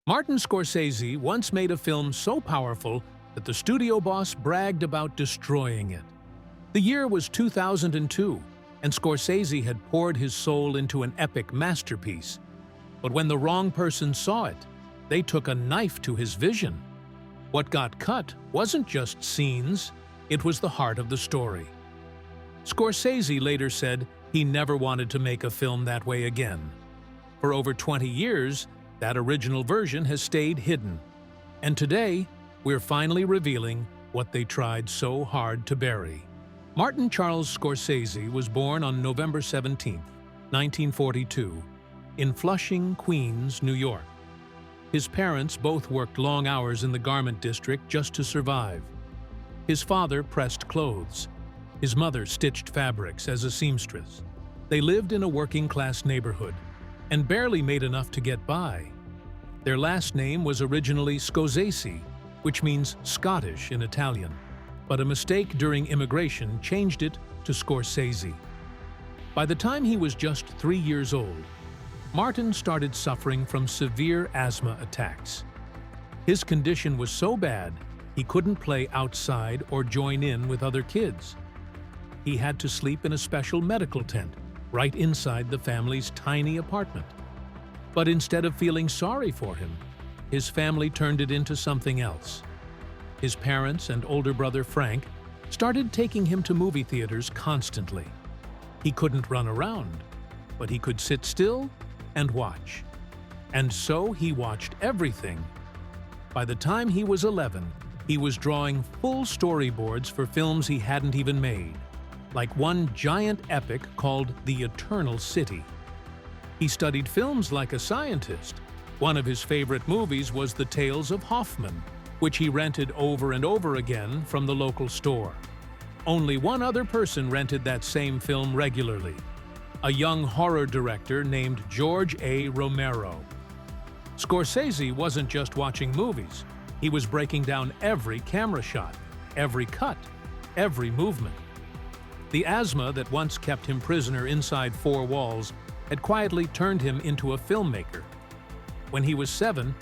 Martin Scorsese once made a film so powerful that the studio boss bragged about destroying it. The year was 2002, and Scorsese had poured his soul into an epic masterpiece. But when the wrong person saw it, they took a knife to his vision. What got cut wasn't just scenes, it was the heart of the story. Scorsese later said he never wanted to make a film that way again. For over 20 years, that original version has stayed hidden. And today, we're finally revealing what they tried so hard to bury. Martin Charles Scorsese was born on November 17, 1942, in Flushing, Queens, New York. His parents both worked long hours in the garment district just to survive. His father pressed clothes. His mother stitched fabrics as a seamstress. They lived in a working-class neighborhood and barely made enough to get by. Their last name was originally Scorsese, which means Scottish in Italian, but a mistake during immigration changed it to Scorsese. By the time he was just 3 years old, Martin started suffering from severe asthma attacks. His condition was so bad, he couldn't play outside or join in with other kids. He had to sleep in a special medical tent right inside the family's tiny apartment. But instead of feeling sorry for him, his family turned it into something else. His parents and older brother Frank started taking him to movie theaters constantly. He couldn't run around, but he could sit still and watch. And so he watched everything. By the time he was 11, he was drawing full storyboards for films he hadn't even made, like one giant epic called The Eternal City. He studied films like a scientist. One of his favorite movies was The Tales of Hoffman, which he rented over and over again from the local store. Only one other person rented that same film regularly, a young horror director named George A. Romero. Scorsese wasn't just watching movies, he was breaking down every camera shot, every cut, every movement. The asthma that once kept him prisoner inside four walls had quietly turned him into a filmmaker. When he was 7,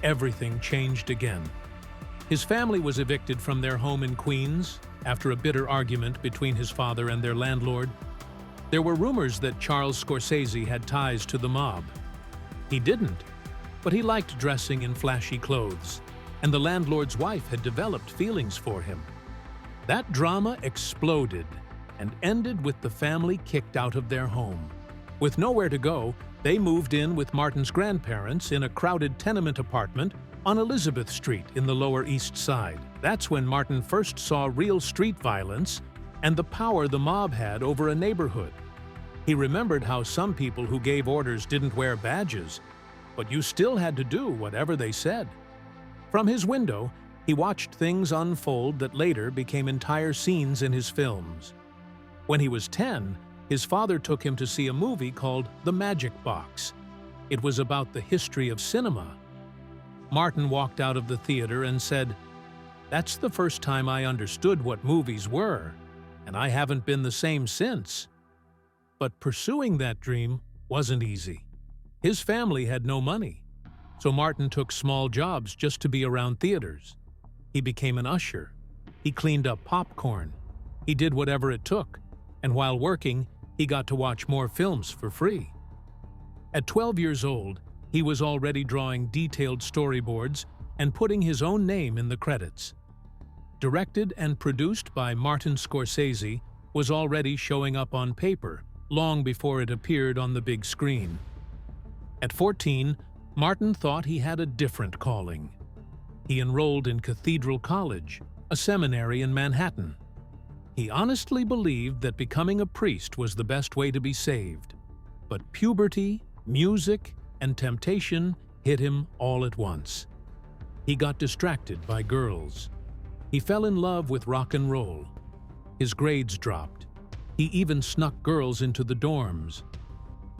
everything changed again. His family was evicted from their home in Queens after a bitter argument between his father and their landlord. There were rumors that Charles Scorsese had ties to the mob. He didn't, but he liked dressing in flashy clothes, and the landlord's wife had developed feelings for him. That drama exploded and ended with the family kicked out of their home. With nowhere to go, they moved in with Martin's grandparents in a crowded tenement apartment on Elizabeth Street in the Lower East Side. That's when Martin first saw real street violence and the power the mob had over a neighborhood. He remembered how some people who gave orders didn't wear badges, but you still had to do whatever they said. From his window, he watched things unfold that later became entire scenes in his films. When he was 10, his father took him to see a movie called The Magic Box. It was about the history of cinema. Martin walked out of the theater and said, "That's the first time I understood what movies were, and I haven't been the same since." But pursuing that dream wasn't easy. His family had no money, so Martin took small jobs just to be around theaters. He became an usher. He cleaned up popcorn. He did whatever it took, and while working, he got to watch more films for free. At 12 years old, he was already drawing detailed storyboards and putting his own name in the credits. Directed and produced by Martin Scorsese was already showing up on paper long before it appeared on the big screen. At 14, Martin thought he had a different calling. He enrolled in Cathedral College, a seminary in Manhattan. He honestly believed that becoming a priest was the best way to be saved. But puberty, music, and temptation hit him all at once. He got distracted by girls. He fell in love with rock and roll. His grades dropped. He even snuck girls into the dorms.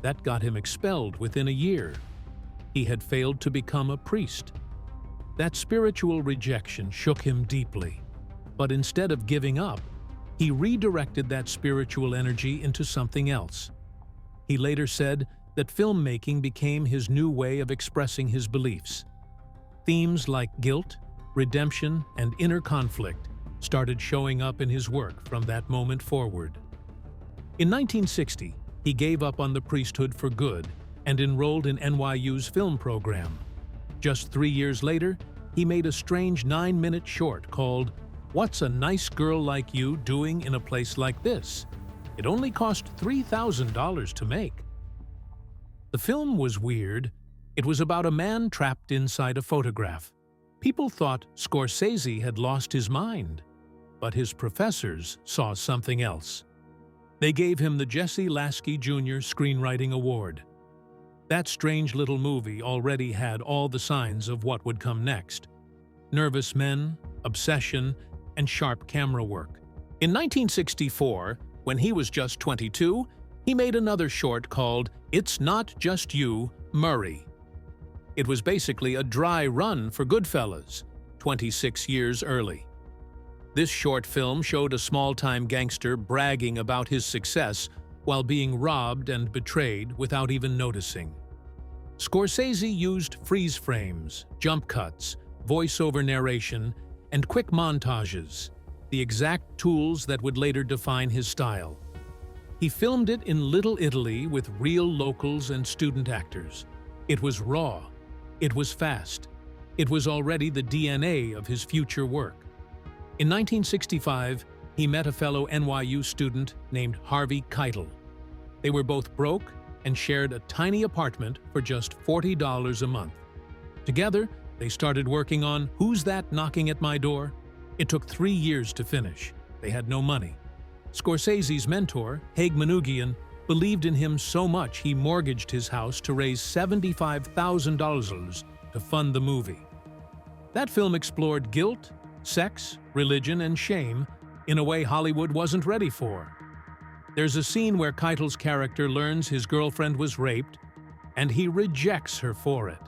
That got him expelled within a year. He had failed to become a priest. That spiritual rejection shook him deeply. But instead of giving up, he redirected that spiritual energy into something else. He later said that filmmaking became his new way of expressing his beliefs. Themes like guilt, redemption, and inner conflict started showing up in his work from that moment forward. In 1960, he gave up on the priesthood for good and enrolled in NYU's film program. Just 3 years later, he made a strange 9-minute short called "What's a Nice Girl Like You Doing in a Place Like This?" It only cost $3,000 to make. The film was weird. It was about a man trapped inside a photograph. People thought Scorsese had lost his mind, but his professors saw something else. They gave him the Jesse Lasky Jr. Screenwriting Award. That strange little movie already had all the signs of what would come next: nervous men, obsession, and sharp camera work. In 1964, when he was just 22, he made another short called "It's Not Just You, Murray." It was basically a dry run for Goodfellas, 26 years early. This short film showed a small-time gangster bragging about his success while being robbed and betrayed without even noticing. Scorsese used freeze frames, jump cuts, voice-over narration, and quick montages, the exact tools that would later define his style. He filmed it in Little Italy with real locals and student actors. It was raw. It was fast. It was already the DNA of his future work. In 1965, he met a fellow NYU student named Harvey Keitel. They were both broke and shared a tiny apartment for just $40 a month. Together, they started working on Who's That Knocking at My Door? It took 3 years to finish. They had no money. Scorsese's mentor, Haig Manoogian, believed in him so much he mortgaged his house to raise $75,000 to fund the movie. That film explored guilt, sex, religion, and shame in a way Hollywood wasn't ready for. There's a scene where Keitel's character learns his girlfriend was raped, and he rejects her for it.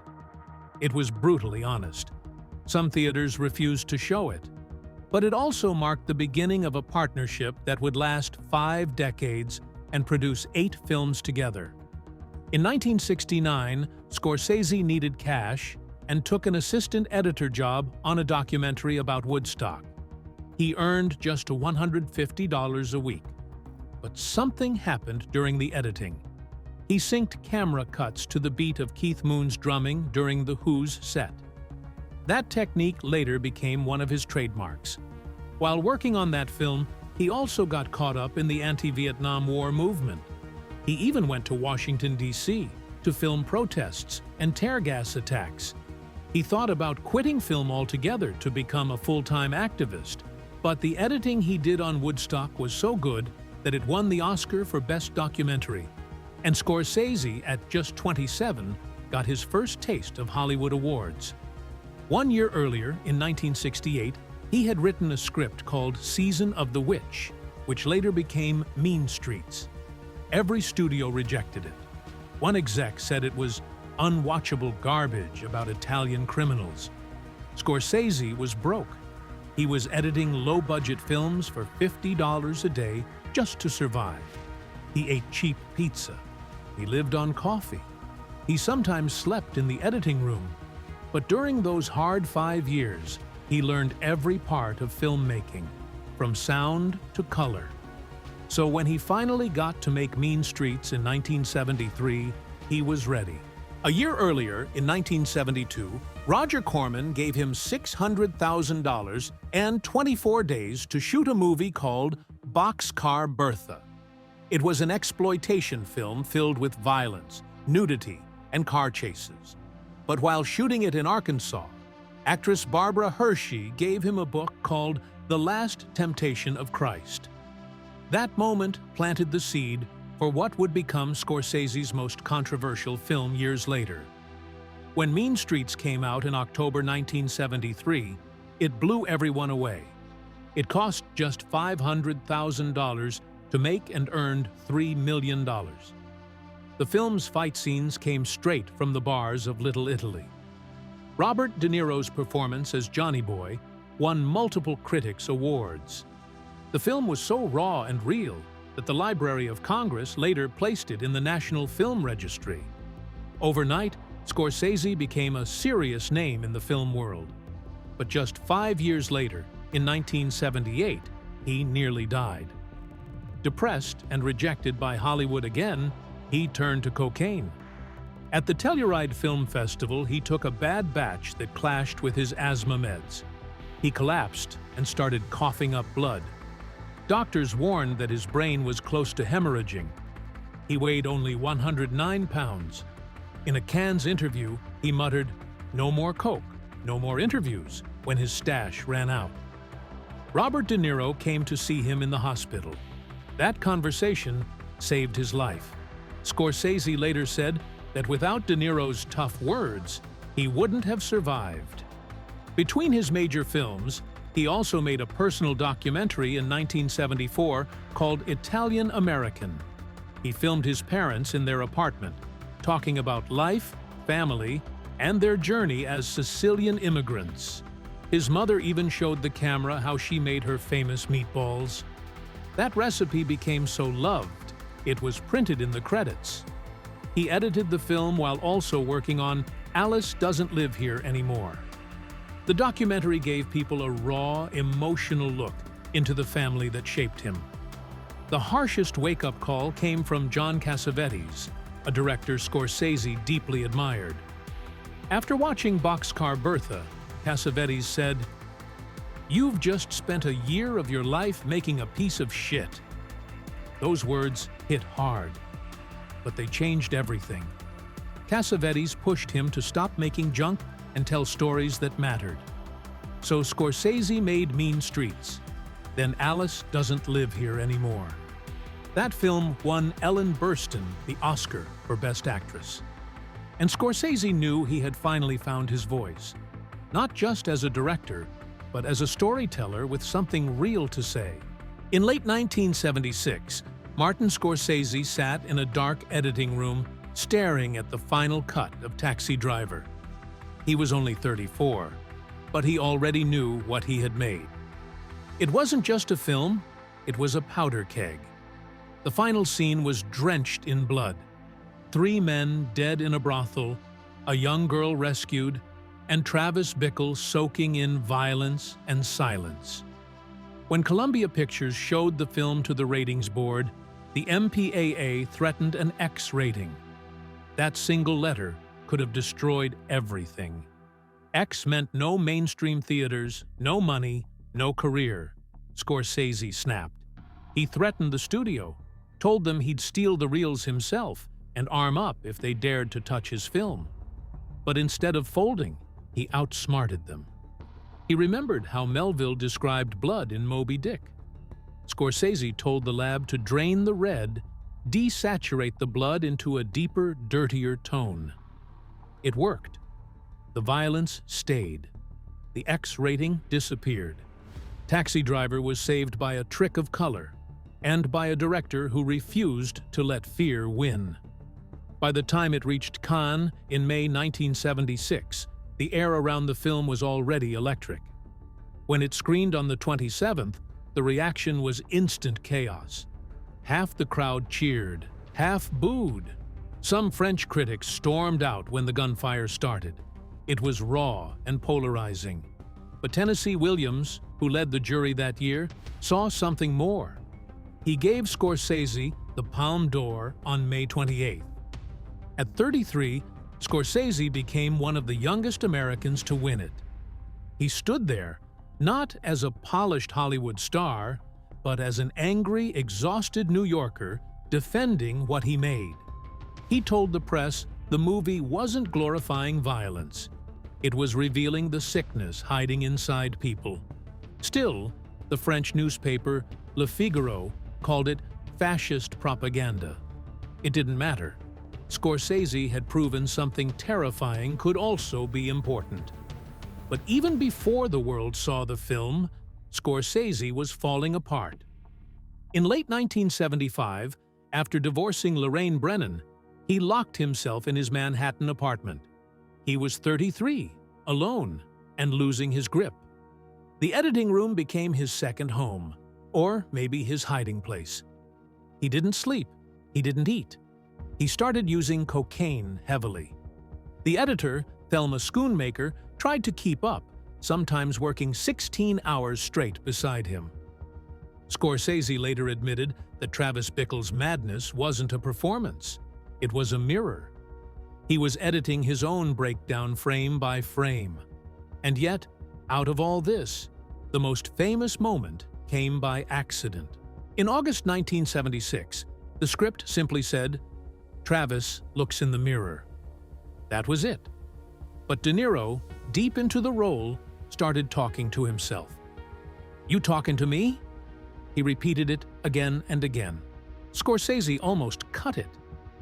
It was brutally honest. Some theaters refused to show it. But it also marked the beginning of a partnership that would last 5 decades and produce 8 films together. In 1969, Scorsese needed cash and took an assistant editor job on a documentary about Woodstock. He earned just $150 a week. But something happened during the editing. He synced camera cuts to the beat of Keith Moon's drumming during The Who's set. That technique later became one of his trademarks. While working on that film, he also got caught up in the anti-Vietnam War movement. He even went to Washington, D.C. to film protests and tear gas attacks. He thought about quitting film altogether to become a full-time activist, but the editing he did on Woodstock was so good that it won the Oscar for Best Documentary. And Scorsese, at just 27, got his first taste of Hollywood awards. 1 year earlier, in 1968, he had written a script called Season of the Witch, which later became Mean Streets. Every studio rejected it. One exec said it was unwatchable garbage about Italian criminals. Scorsese was broke. He was editing low-budget films for $50 a day just to survive. He ate cheap pizza. He lived on coffee. He sometimes slept in the editing room. But during those hard 5 years, he learned every part of filmmaking, from sound to color. So when he finally got to make Mean Streets in 1973, he was ready. A year earlier, in 1972, Roger Corman gave him $600,000 and 24 days to shoot a movie called Boxcar Bertha. It was an exploitation film filled with violence, nudity, and car chases. But while shooting it in Arkansas, actress Barbara Hershey gave him a book called The Last Temptation of Christ. That moment planted the seed for what would become Scorsese's most controversial film years later. When Mean Streets came out in October 1973, it blew everyone away. It cost just $500,000 to make and earned $3 million. The film's fight scenes came straight from the bars of Little Italy. Robert De Niro's performance as Johnny Boy won multiple critics' awards. The film was so raw and real that the Library of Congress later placed it in the National Film Registry. Overnight, Scorsese became a serious name in the film world. But just 5 years later, in 1978, he nearly died. Depressed and rejected by Hollywood again, he turned to cocaine. At the Telluride Film Festival, he took a bad batch that clashed with his asthma meds. He collapsed and started coughing up blood. Doctors warned that his brain was close to hemorrhaging. He weighed only 109 pounds. In a Cannes interview, he muttered, "No more coke, no more interviews," when his stash ran out. Robert De Niro came to see him in the hospital. That conversation saved his life. Scorsese later said that without De Niro's tough words, he wouldn't have survived. Between his major films, he also made a personal documentary in 1974 called Italian American. He filmed his parents in their apartment, talking about life, family, and their journey as Sicilian immigrants. His mother even showed the camera how she made her famous meatballs. That recipe became so loved, it was printed in the credits. He edited the film while also working on Alice Doesn't Live Here Anymore. The documentary gave people a raw, emotional look into the family that shaped him. The harshest wake-up call came from John Cassavetes, a director Scorsese deeply admired. After watching Boxcar Bertha, Cassavetes said, "You've just spent a year of your life making a piece of shit." Those words hit hard, but they changed everything. Cassavetes pushed him to stop making junk and tell stories that mattered. So Scorsese made Mean Streets. Then Alice Doesn't Live Here Anymore. That film won Ellen Burstyn the Oscar for Best Actress. And Scorsese knew he had finally found his voice, not just as a director, but as a storyteller with something real to say. In late 1976, Martin Scorsese sat in a dark editing room staring at the final cut of Taxi Driver. He was only 34, but he already knew what he had made. It wasn't just a film, it was a powder keg. The final scene was drenched in blood. 3 men dead in a brothel, a young girl rescued, and Travis Bickle soaking in violence and silence. When Columbia Pictures showed the film to the ratings board, the MPAA threatened an X rating. That single letter could have destroyed everything. X meant no mainstream theaters, no money, no career, Scorsese snapped. He threatened the studio, told them he'd steal the reels himself and arm up if they dared to touch his film. But instead of folding, he outsmarted them. He remembered how Melville described blood in Moby Dick. Scorsese told the lab to drain the red, desaturate the blood into a deeper, dirtier tone. It worked. The violence stayed. The X rating disappeared. Taxi Driver was saved by a trick of color, and by a director who refused to let fear win. By the time it reached Cannes in May 1976, the air around the film was already electric. When it screened on the 27th, the reaction was instant chaos. Half the crowd cheered, half booed. Some French critics stormed out when the gunfire started. It was raw and polarizing. But Tennessee Williams, who led the jury that year, saw something more. He gave Scorsese the Palme d'Or on May 28th. At 33, Scorsese became one of the youngest Americans to win it. He stood there, not as a polished Hollywood star, but as an angry, exhausted New Yorker defending what he made. He told the press the movie wasn't glorifying violence. It was revealing the sickness hiding inside people. Still, the French newspaper Le Figaro called it fascist propaganda. It didn't matter. Scorsese had proven something terrifying could also be important. But even before the world saw the film, Scorsese was falling apart. In late 1975, after divorcing Lorraine Brennan, he locked himself in his Manhattan apartment. He was 33, alone, and losing his grip. The editing room became his second home, or maybe his hiding place. He didn't sleep. He didn't eat. He started using cocaine heavily. The editor, Thelma Schoonmaker, tried to keep up, sometimes working 16 hours straight beside him. Scorsese later admitted that Travis Bickle's madness wasn't a performance. It was a mirror. He was editing his own breakdown frame by frame. And yet, out of all this, the most famous moment came by accident. In August 1976, the script simply said, "Travis looks in the mirror." That was it. But De Niro, deep into the role, started talking to himself. "You talking to me?" He repeated it again and again. Scorsese almost cut it.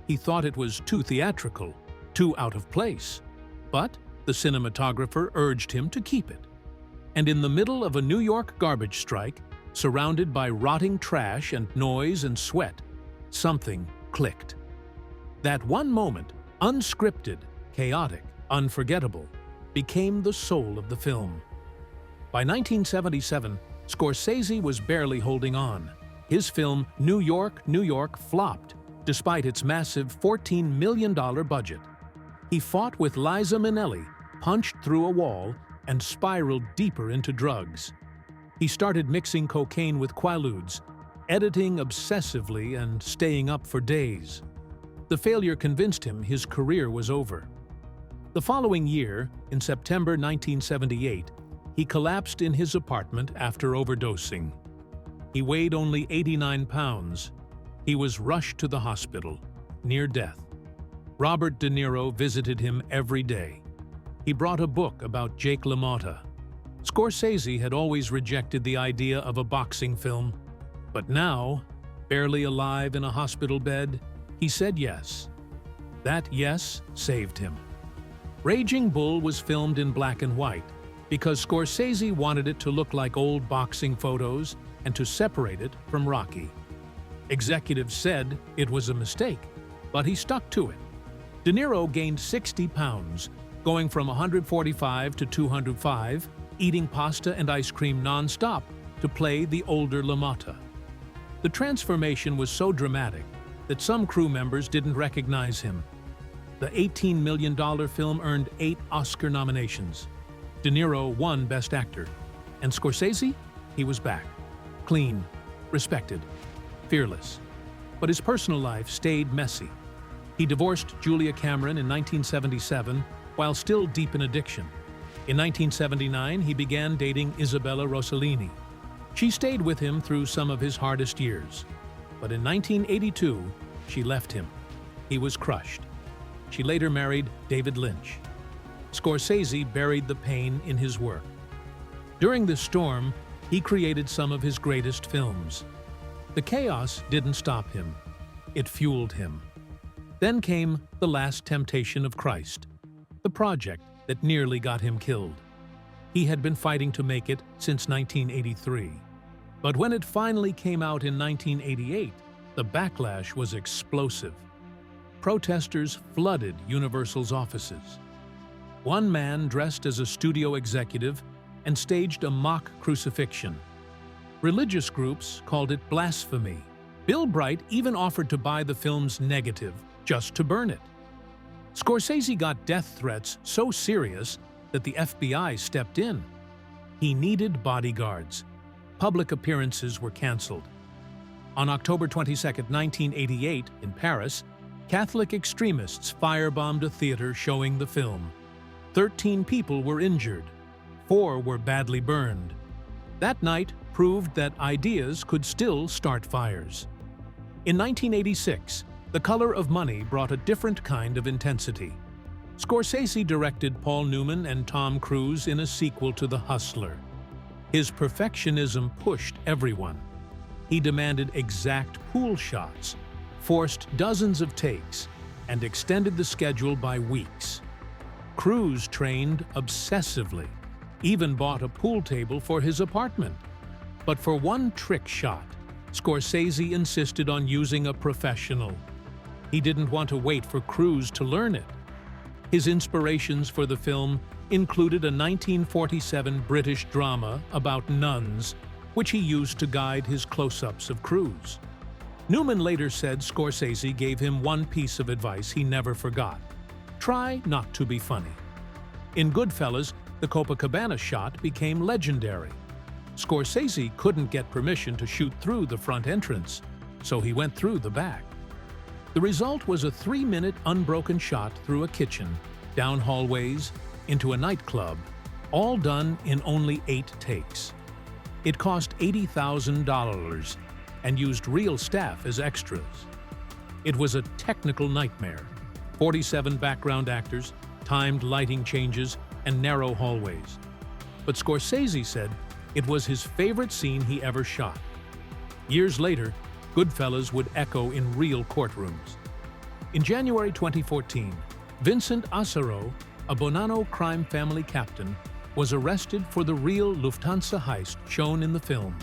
He thought it was too theatrical, too out of place. But the cinematographer urged him to keep it. And in the middle of a New York garbage strike, surrounded by rotting trash and noise and sweat, something clicked. That one moment, unscripted, chaotic, unforgettable, became the soul of the film. By 1977, Scorsese was barely holding on. His film New York, New York flopped, despite its massive $14 million budget. He fought with Liza Minnelli, punched through a wall, and spiraled deeper into drugs. He started mixing cocaine with Quaaludes, editing obsessively and staying up for days. The failure convinced him his career was over. The following year, in September 1978, he collapsed in his apartment after overdosing. He weighed only 89 pounds. He was rushed to the hospital, near death. Robert De Niro visited him every day. He brought a book about Jake LaMotta. Scorsese had always rejected the idea of a boxing film, but now, barely alive in a hospital bed, he said yes. That yes saved him. Raging Bull was filmed in black and white because Scorsese wanted it to look like old boxing photos and to separate it from Rocky. Executives said it was a mistake, but he stuck to it. De Niro gained 60 pounds, going from 145 to 205, eating pasta and ice cream non-stop to play the older LaMotta. The transformation was so dramatic that some crew members didn't recognize him. The $18 million film earned 8 Oscar nominations. De Niro won Best Actor. And Scorsese? He was back. Clean, respected, fearless. But his personal life stayed messy. He divorced Julia Cameron in 1977 while still deep in addiction. In 1979, he began dating Isabella Rossellini. She stayed with him through some of his hardest years. But in 1982, she left him. He was crushed. She later married David Lynch. Scorsese buried the pain in his work. During this storm, he created some of his greatest films. The chaos didn't stop him. It fueled him. Then came The Last Temptation of Christ, the project that nearly got him killed. He had been fighting to make it since 1983. But when it finally came out in 1988, the backlash was explosive. Protesters flooded Universal's offices. One man dressed as a studio executive and staged a mock crucifixion. Religious groups called it blasphemy. Bill Bright even offered to buy the film's negative just to burn it. Scorsese got death threats so serious that the FBI stepped in. He needed bodyguards. Public appearances were canceled. On October 22, 1988, in Paris, Catholic extremists firebombed a theater showing the film. 13 people were injured. 4 were badly burned. That night proved that ideas could still start fires. In 1986, The Color of Money brought a different kind of intensity. Scorsese directed Paul Newman and Tom Cruise in a sequel to The Hustler. His perfectionism pushed everyone. He demanded exact pool shots, forced dozens of takes, and extended the schedule by weeks. Cruise trained obsessively, even bought a pool table for his apartment. But for one trick shot, Scorsese insisted on using a professional. He didn't want to wait for Cruise to learn it. His inspirations for the film included a 1947 British drama about nuns, which he used to guide his close-ups of Cruise. Newman later said Scorsese gave him one piece of advice he never forgot. Try not to be funny. In Goodfellas, the Copacabana shot became legendary. Scorsese couldn't get permission to shoot through the front entrance, so he went through the back. The result was a 3-minute unbroken shot through a kitchen, down hallways, into a nightclub, all done in only 8 takes. It cost $80,000 and used real staff as extras. It was a technical nightmare. 47 background actors, timed lighting changes, and narrow hallways. But Scorsese said it was his favorite scene he ever shot. Years later, Goodfellas would echo in real courtrooms. In January 2014, Vincent Asaro, a Bonanno crime family captain, was arrested for the real Lufthansa heist shown in the film.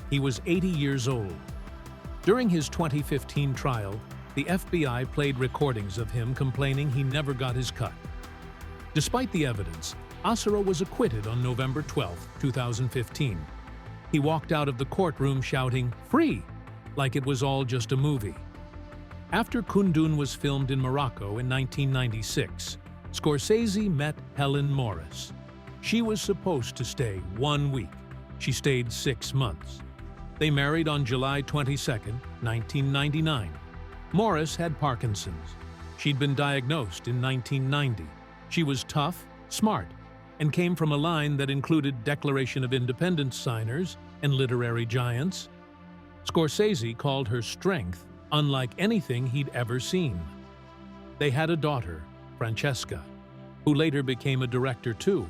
He was 80 years old. During his 2015 trial, the FBI played recordings of him complaining he never got his cut. Despite the evidence, Asaro was acquitted on November 12, 2015. He walked out of the courtroom shouting, "Free!" like it was all just a movie. After Kundun was filmed in Morocco in 1996, Scorsese met Helen Morris. She was supposed to stay 1 week. She stayed 6 months. They married on July 22, 1999. Morris had Parkinson's. She'd been diagnosed in 1990. She was tough, smart, and came from a line that included Declaration of Independence signers and literary giants. Scorsese called her strength unlike anything he'd ever seen. They had a daughter, Francesca, who later became a director too.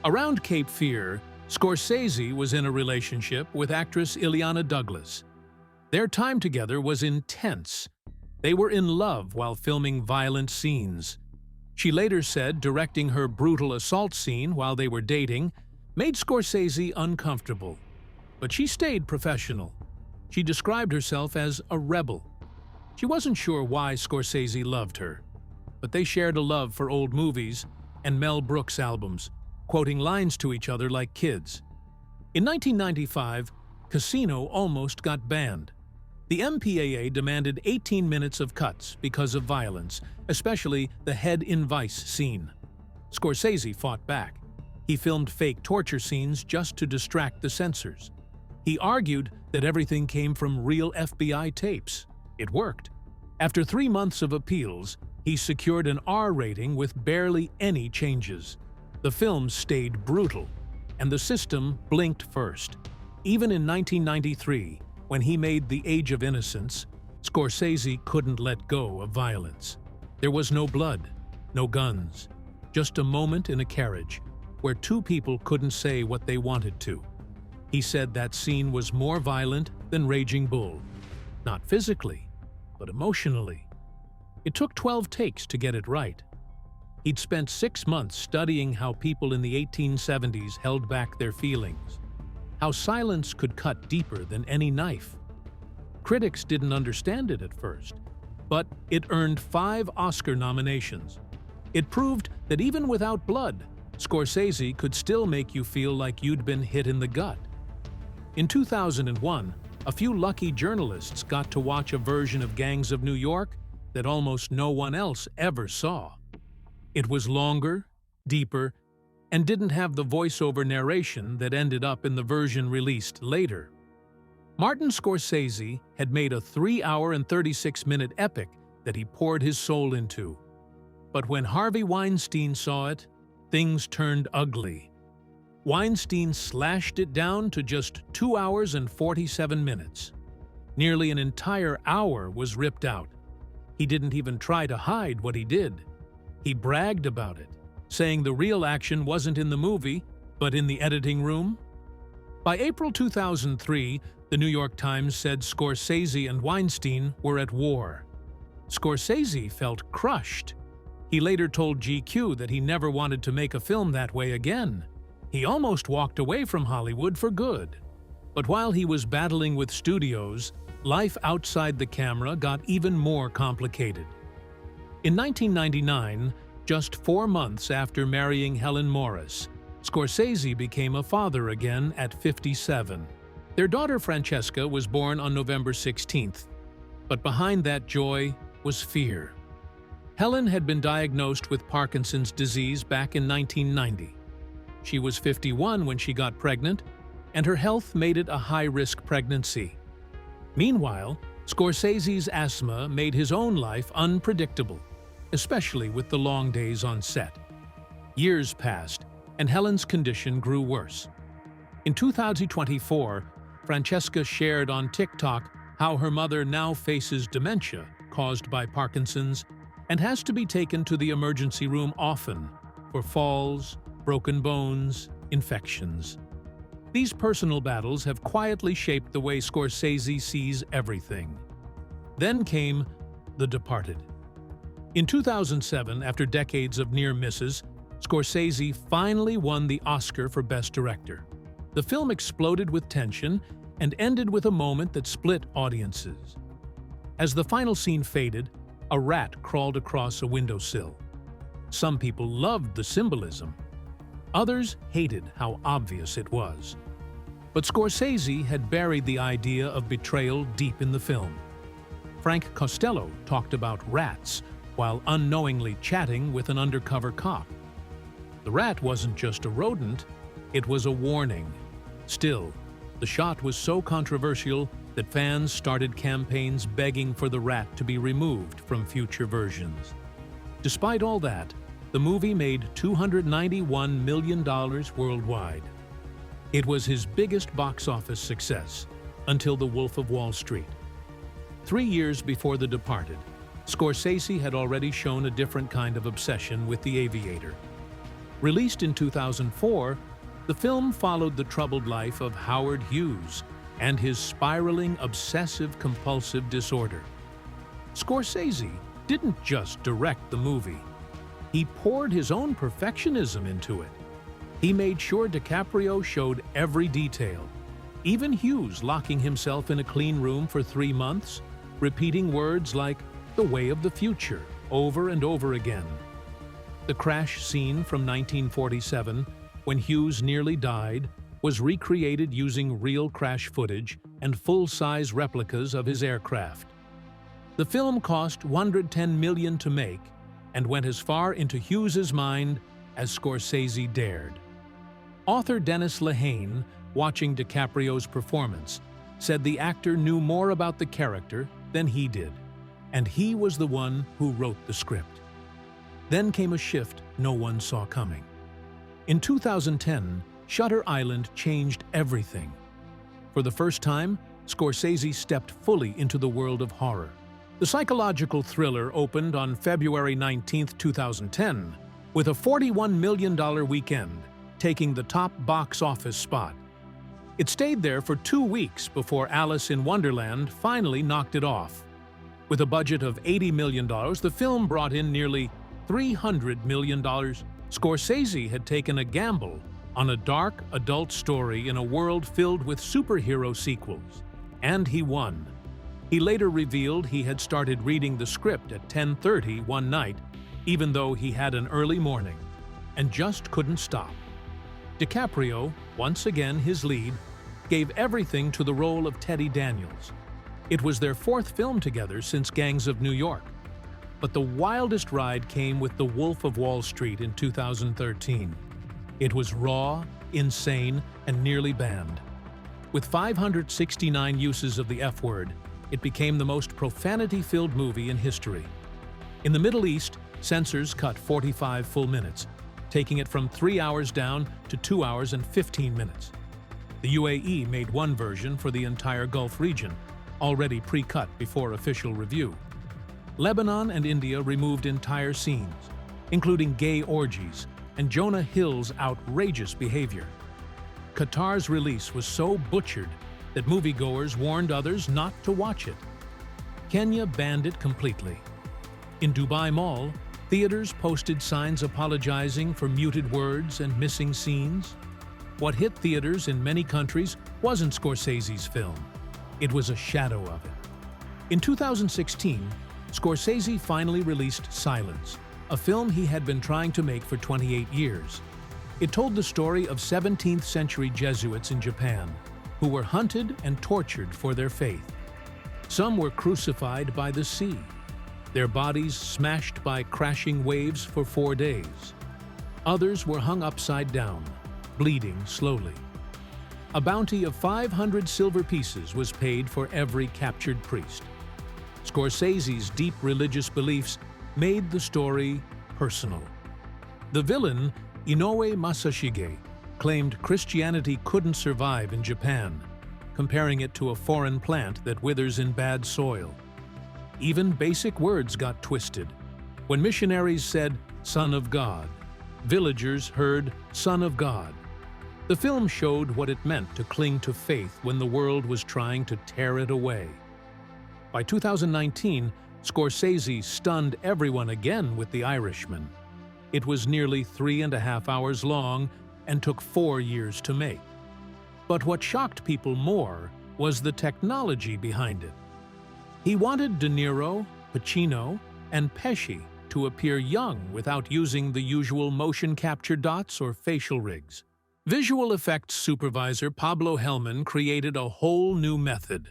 Around Cape Fear, Scorsese was in a relationship with actress Illeana Douglas. Their time together was intense. They were in love while filming violent scenes. She later said directing her brutal assault scene while they were dating made Scorsese uncomfortable. But she stayed professional. She described herself as a rebel. She wasn't sure why Scorsese loved her, but they shared a love for old movies and Mel Brooks albums, quoting lines to each other like kids. In 1995, Casino almost got banned. The MPAA demanded 18 minutes of cuts because of violence, especially the head in vice scene. Scorsese fought back. He filmed fake torture scenes just to distract the censors. He argued that everything came from real FBI tapes. It worked. After 3 months of appeals, he secured an R rating with barely any changes. The film stayed brutal, and the system blinked first. Even in 1993, when he made The Age of Innocence, Scorsese couldn't let go of violence. There was no blood, no guns, just a moment in a carriage where 2 people couldn't say what they wanted to. He said that scene was more violent than Raging Bull. Not physically, but emotionally. It took 12 takes to get it right. He'd spent 6 months studying how people in the 1870s held back their feelings, how silence could cut deeper than any knife. Critics didn't understand it at first, but it earned 5 Oscar nominations. It proved that even without blood, Scorsese could still make you feel like you'd been hit in the gut. In 2001, a few lucky journalists got to watch a version of Gangs of New York that almost no one else ever saw. It was longer, deeper, and didn't have the voiceover narration that ended up in the version released later. Martin Scorsese had made a 3-hour and 36-minute epic that he poured his soul into. But when Harvey Weinstein saw it, things turned ugly. Weinstein slashed it down to just 2 hours and 47 minutes. Nearly an entire hour was ripped out. He didn't even try to hide what he did. He bragged about it, saying the real action wasn't in the movie, but in the editing room. By April 2003, the New York Times said Scorsese and Weinstein were at war. Scorsese felt crushed. He later told GQ that he never wanted to make a film that way again. He almost walked away from Hollywood for good. But while he was battling with studios, life outside the camera got even more complicated. In 1999, just 4 months after marrying Helen Morris, Scorsese became a father again at 57. Their daughter Francesca was born on November 16th, but behind that joy was fear. Helen had been diagnosed with Parkinson's disease back in 1990. She was 51 when she got pregnant, and her health made it a high-risk pregnancy. Meanwhile, Scorsese's asthma made his own life unpredictable, especially with the long days on set. Years passed, and Helen's condition grew worse. In 2024, Francesca shared on TikTok how her mother now faces dementia caused by Parkinson's and has to be taken to the emergency room often for falls, broken bones, infections. These personal battles have quietly shaped the way Scorsese sees everything. Then came The Departed. In 2007, after decades of near misses, Scorsese finally won the Oscar for Best Director. The film exploded with tension and ended with a moment that split audiences. As the final scene faded, a rat crawled across a windowsill. Some people loved the symbolism. Others hated how obvious it was. But Scorsese had buried the idea of betrayal deep in the film. Frank Costello talked about rats while unknowingly chatting with an undercover cop. The rat wasn't just a rodent, it was a warning. Still, the shot was so controversial that fans started campaigns begging for the rat to be removed from future versions. Despite all that, the movie made $291 million worldwide. It was his biggest box office success until The Wolf of Wall Street. 3 years before The Departed, Scorsese had already shown a different kind of obsession with The Aviator. Released in 2004, the film followed the troubled life of Howard Hughes and his spiraling obsessive-compulsive disorder. Scorsese didn't just direct the movie. He poured his own perfectionism into it. He made sure DiCaprio showed every detail, even Hughes locking himself in a clean room for 3 months, repeating words like "the way of the future" over and over again. The crash scene from 1947, when Hughes nearly died, was recreated using real crash footage and full-size replicas of his aircraft. The film cost $110 million to make and went as far into Hughes's mind as Scorsese dared. Author Dennis Lehane, watching DiCaprio's performance, said the actor knew more about the character than he did, and he was the one who wrote the script. Then came a shift no one saw coming. In 2010, Shutter Island changed everything. For the first time, Scorsese stepped fully into the world of horror. The psychological thriller opened on February 19, 2010, with a $41 million weekend, taking the top box office spot. It stayed there for 2 weeks before Alice in Wonderland finally knocked it off. With a budget of $80 million, the film brought in nearly $300 million. Scorsese had taken a gamble on a dark, adult story in a world filled with superhero sequels, and he won. He later revealed he had started reading the script at 10:30 one night, even though he had an early morning, and just couldn't stop. DiCaprio, once again his lead, gave everything to the role of Teddy Daniels. It was their 4th film together since Gangs of New York. But the wildest ride came with The Wolf of Wall Street in 2013. It was raw, insane, and nearly banned. With 569 uses of the F-word, it became the most profanity-filled movie in history. In the Middle East, censors cut 45 full minutes, taking it from 3 hours down to 2 hours and 15 minutes. The UAE made one version for the entire Gulf region, already pre-cut before official review. Lebanon and India removed entire scenes, including gay orgies and Jonah Hill's outrageous behavior. Qatar's release was so butchered that moviegoers warned others not to watch it. Kenya banned it completely. In Dubai Mall, theaters posted signs apologizing for muted words and missing scenes. What hit theaters in many countries wasn't Scorsese's film. It was a shadow of it. In 2016, Scorsese finally released Silence, a film he had been trying to make for 28 years. It told the story of 17th-century Jesuits in Japan, who were hunted and tortured for their faith. Some were crucified by the sea. their bodies smashed by crashing waves for 4 days. Others were hung upside down, bleeding slowly. A bounty of 500 silver pieces was paid for every captured priest. Scorsese's deep religious beliefs made the story personal. The villain, Inoue Masashige, claimed Christianity couldn't survive in Japan, comparing it to a foreign plant that withers in bad soil. Even basic words got twisted. When missionaries said, "Son of God," villagers heard, "Son of God." The film showed what it meant to cling to faith when the world was trying to tear it away. By 2019, Scorsese stunned everyone again with The Irishman. It was nearly 3.5 hours long and took 4 years to make. But what shocked people more was the technology behind it. He wanted De Niro, Pacino, and Pesci to appear young without using the usual motion capture dots or facial rigs. Visual effects supervisor Pablo Hellman created a whole new method.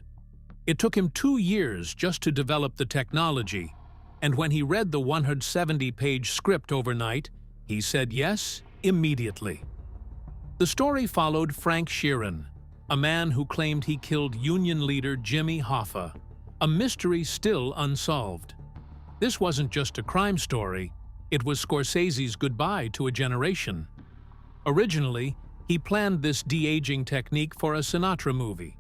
It took him 2 years just to develop the technology, and when he read the 170-page script overnight, he said yes immediately. The story followed Frank Sheeran, a man who claimed he killed Union leader Jimmy Hoffa, a mystery still unsolved. This wasn't just a crime story, it was Scorsese's goodbye to a generation. Originally, he planned this de-aging technique for a Sinatra movie,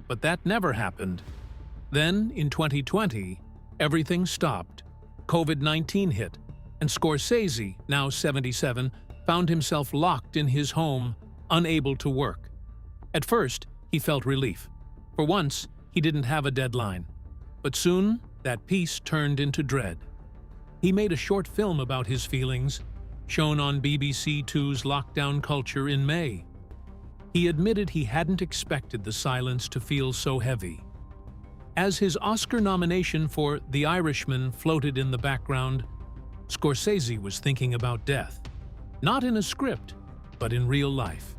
but that never happened. Then, in 2020, everything stopped. COVID-19 hit, and Scorsese, now 77, found himself locked in his home, unable to work. At first, he felt relief. For once, he didn't have a deadline. But soon, that peace turned into dread. He made a short film about his feelings, shown on BBC Two's Lockdown Culture in May. He admitted he hadn't expected the silence to feel so heavy. As his Oscar nomination for The Irishman floated in the background, Scorsese was thinking about death. Not in a script, but in real life.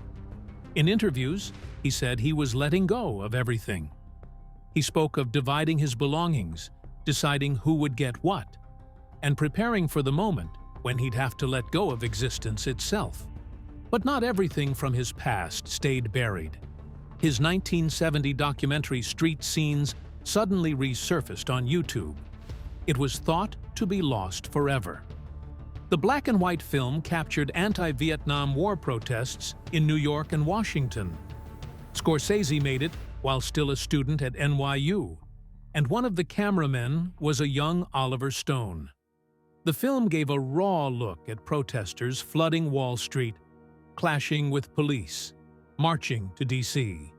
In interviews, he said he was letting go of everything. He spoke of dividing his belongings, deciding who would get what, and preparing for the moment when he'd have to let go of existence itself. But not everything from his past stayed buried. His 1970 documentary Street Scenes suddenly resurfaced on YouTube. It was thought to be lost forever. The black and white film captured anti-Vietnam War protests in New York and Washington. Scorsese made it while still a student at NYU, and one of the cameramen was a young Oliver Stone. The film gave a raw look at protesters flooding Wall Street, clashing with police, marching to DC.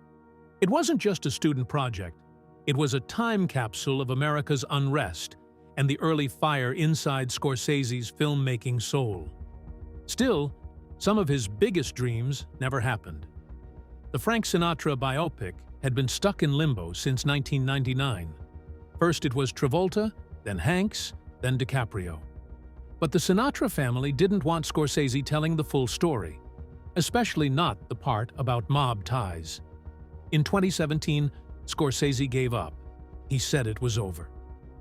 It wasn't just a student project. It was a time capsule of America's unrest and the early fire inside Scorsese's filmmaking soul. Still, some of his biggest dreams never happened. The Frank Sinatra biopic had been stuck in limbo since 1999. First it was Travolta, then Hanks, then DiCaprio. But the Sinatra family didn't want Scorsese telling the full story, especially not the part about mob ties. In 2017, Scorsese gave up. He said it was over.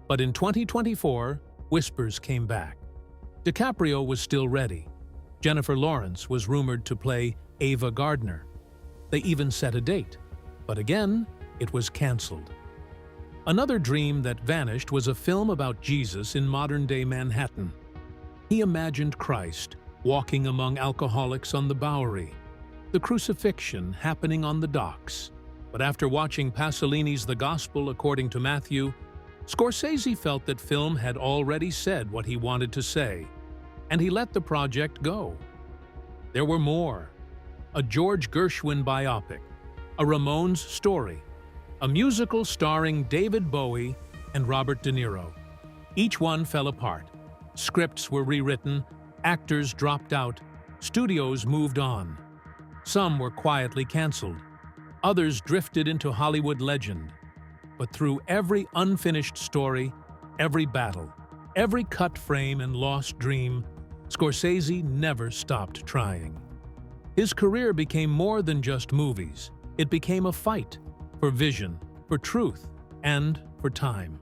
But in 2024, whispers came back. DiCaprio was still ready. Jennifer Lawrence was rumored to play Ava Gardner. They even set a date, but again, it was canceled. Another dream that vanished was a film about Jesus in modern-day Manhattan. He imagined Christ walking among alcoholics on the Bowery, the crucifixion happening on the docks. But after watching Pasolini's The Gospel According to Matthew, Scorsese felt that film had already said what he wanted to say, and he let the project go. There were more. A George Gershwin biopic, a Ramones story, a musical starring David Bowie and Robert De Niro. Each one fell apart. Scripts were rewritten, actors dropped out, studios moved on. Some were quietly canceled. Others drifted into Hollywood legend. But through every unfinished story, every battle, every cut frame and lost dream, Scorsese never stopped trying. His career became more than just movies. It became a fight for vision, for truth, and for time.